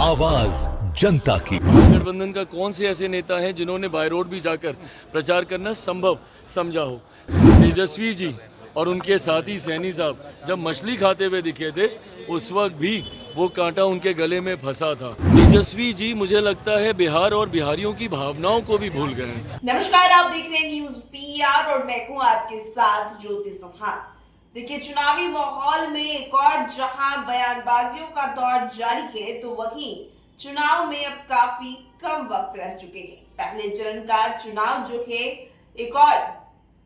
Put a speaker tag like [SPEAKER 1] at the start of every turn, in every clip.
[SPEAKER 1] आवाज जनता की।
[SPEAKER 2] गठबंधन का कौन से ऐसे नेता हैं जिन्होंने बाय रोड भी जाकर प्रचार करना संभव समझा हो। तेजस्वी जी और उनके साथी सैनी साहब जब मछली खाते हुए दिखे थे उस वक्त भी वो कांटा उनके गले में फंसा था। तेजस्वी जी मुझे लगता है बिहार और बिहारियों की भावनाओं को भी भूल गए हैं।
[SPEAKER 3] नमस्कार, आप देख रहे हैं न्यूज पीआर और मैं हूं आपके साथ ज्योति संहार। देखिए, चुनावी माहौल में एक और जहां बयानबाजियों का दौर जारी है तो वहीं चुनाव में अब काफी कम वक्त रह चुके हैं। पहले चरण का चुनाव जो है एक और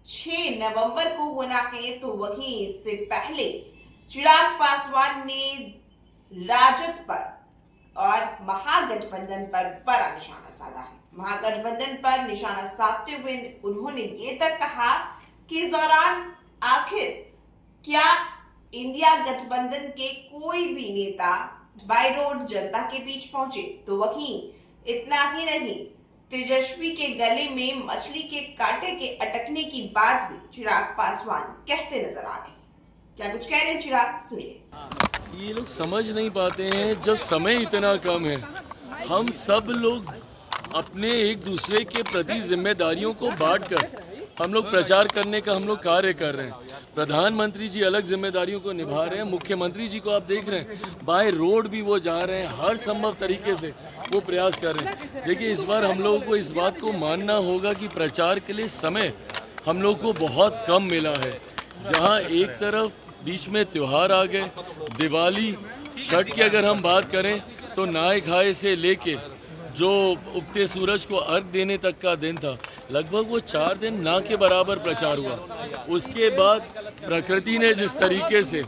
[SPEAKER 3] 6 नवंबर को होना है, तो वहीं इससे पहले चिराग पासवान ने राजद पर और महागठबंधन पर बड़ा निशाना साधा है। महागठबंधन पर निशाना साधते हुए उन्होंने ये तक कहा कि इस दौरान आखिर क्या इंडिया गठबंधन के कोई भी नेता बाय रोड जनता के बीच पहुंचे, तो वहीं इतना ही नहीं, तेजस्वी के गले में मछली के कांटे के अटकने की बात भी चिराग पासवान कहते नजर आ रहे हैं। क्या कुछ कह रहे हैं चिराग, सुनिए।
[SPEAKER 2] ये लोग समझ नहीं पाते हैं जब समय इतना कम है, हम सब लोग अपने एक दूसरे के प्रति जिम्मेदारियों को बांटकर हम लोग प्रचार करने का हम लोग कार्य कर रहे हैं। प्रधानमंत्री जी अलग जिम्मेदारियों को निभा रहे हैं, मुख्यमंत्री जी को आप देख रहे हैं बाय रोड भी वो जा रहे हैं, हर संभव तरीके से वो प्रयास कर रहे हैं। देखिए, इस बार हम लोगों को इस बात को मानना होगा कि प्रचार के लिए समय हम लोग को बहुत कम मिला है। जहाँ एक तरफ बीच में त्यौहार आ गए, दिवाली छठ की अगर हम बात करें तो नहाए खाए से लेके जो उगते सूरज को अर्घ देने तक का दिन था, लगभग वो 4 दिन ना के बराबर प्रचार हुआ। उसके बाद प्रकृति ने जिस तरीके से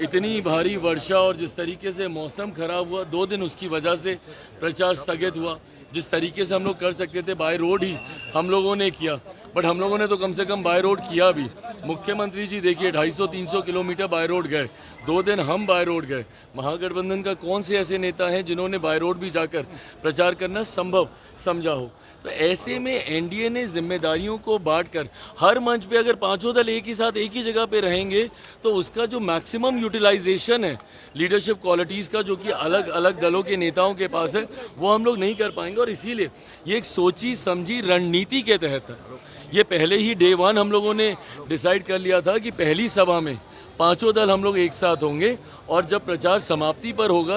[SPEAKER 2] इतनी भारी वर्षा और जिस तरीके से मौसम खराब हुआ, 2 दिन उसकी वजह से प्रचार स्थगित हुआ। जिस तरीके से हम लोग कर सकते थे बाय रोड ही हम लोगों ने किया, बट हम लोगों ने तो कम से कम बाय रोड किया भी। मुख्यमंत्री जी देखिए 250-300 किलोमीटर बाय रोड गए, 2 दिन हम बाय रोड गए। महागठबंधन का कौन से ऐसे नेता हैं जिन्होंने बाय रोड भी जाकर प्रचार करना संभव समझा हो। तो ऐसे में एनडीए ने जिम्मेदारियों को बांटकर हर मंच पे अगर पांचों दल एक ही साथ एक ही जगह पे रहेंगे तो उसका जो मैक्सिमम यूटिलाइजेशन है लीडरशिप क्वालिटीज़ का, जो कि अलग अलग दलों के नेताओं के पास है, वो हम लोग नहीं कर पाएंगे। और इसीलिए ये एक सोची समझी रणनीति के तहत है। ये पहले ही डे 1 हम लोगों ने डिसाइड कर लिया था कि पहली सभा में पांचों दल हम लोग एक साथ होंगे और जब प्रचार समाप्ति पर होगा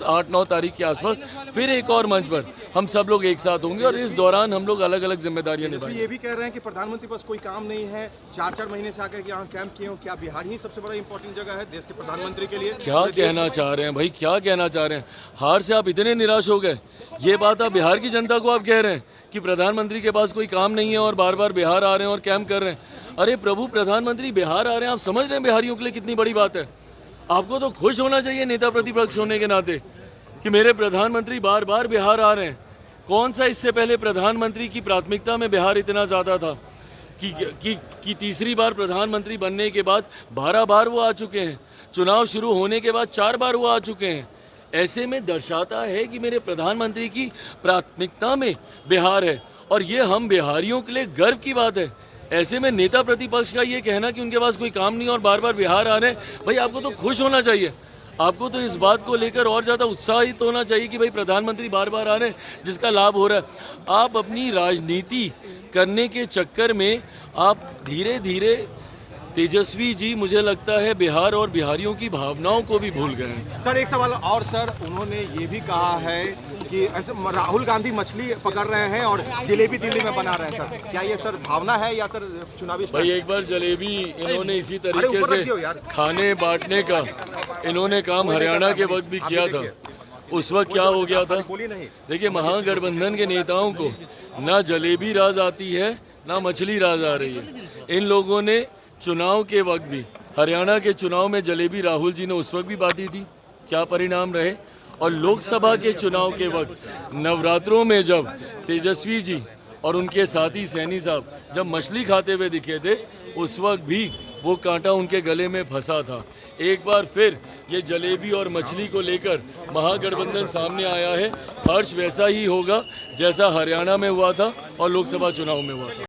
[SPEAKER 2] 8-9 तारीख के आसपास फिर एक और मंच पर हम सब लोग एक साथ होंगे और इस दौरान हम लोग अलग अलग जिम्मेदारियां निभाएंगे।
[SPEAKER 4] ये भी कह रहे हैं कि प्रधानमंत्री पास कोई काम नहीं है, 4-4 महीने से आकर यहाँ कैंप किए हो। क्या बिहार ही सबसे बड़ा इंपॉर्टेंट जगह है देश के प्रधानमंत्री के लिए?
[SPEAKER 2] क्या कहना चाह रहे हैं भाई, क्या कहना चाह रहे हैं? हार से आप इतने निराश हो गए? ये बात आप बिहार की जनता को आप कह रहे हैं कि प्रधानमंत्री के पास कोई काम नहीं है और बार बार बिहार आ रहे हैं और कैंप कर रहे हैं। अरे प्रभु, प्रधानमंत्री बिहार आ रहे हैं, आप समझ रहे हैं बिहारियों के लिए कितनी बड़ी बात है? आपको तो खुश होना चाहिए नेता प्रतिपक्ष होने के नाते कि मेरे प्रधानमंत्री बार बार बिहार आ रहे हैं। कौन सा इससे पहले प्रधानमंत्री की प्राथमिकता में बिहार इतना ज़्यादा था कि तीसरी बार प्रधानमंत्री बनने के बाद 12 बार वो आ चुके हैं, चुनाव शुरू होने के बाद 4 बार वो आ चुके हैं। ऐसे में दर्शाता है कि मेरे प्रधानमंत्री की प्राथमिकता में बिहार है और ये हम बिहारियों के लिए गर्व की बात है। ऐसे में नेता प्रतिपक्ष का ये कहना कि उनके पास कोई काम नहीं और बार बार बिहार आ रहे हैं, भाई आपको तो खुश होना चाहिए। आपको तो इस बात को लेकर और ज़्यादा उत्साहित होना चाहिए कि भाई प्रधानमंत्री बार बार आ रहे हैं जिसका लाभ हो रहा है। आप अपनी राजनीति करने के चक्कर में आप धीरे धीरे तेजस्वी जी मुझे लगता है बिहार और बिहारियों की भावनाओं को भी भूल गए हैं।
[SPEAKER 4] सर एक सवाल और, सर उन्होंने ये भी कहा है कि राहुल गांधी मछली पकड़ रहे हैं और जलेबी दिल्ली में बना रहे हैं। सर क्या ये सर भावना है या सर चुनावी?
[SPEAKER 2] भाई एक बार जलेबी इन्होंने इसी तरीके से खाने बांटने का इन्होंने काम हरियाणा के वक्त भी किया था। उस वक्त क्या हो गया था? देखिए, महागठबंधन के नेताओं को ना जलेबी राज आती है ना मछली राज आ रही है। इन लोगों ने चुनाव के वक्त भी हरियाणा के चुनाव में जलेबी राहुल जी ने उस वक्त भी बांटी थी, क्या परिणाम रहे? और लोकसभा के चुनाव के वक्त नवरात्रों में जब तेजस्वी जी और उनके साथी सैनी साहब जब मछली खाते हुए दिखे थे उस वक्त भी वो कांटा उनके गले में फंसा था। एक बार फिर ये जलेबी और मछली को लेकर महागठबंधन सामने आया है। हर्ष वैसा ही होगा जैसा हरियाणा में हुआ था और लोकसभा चुनाव में हुआ था।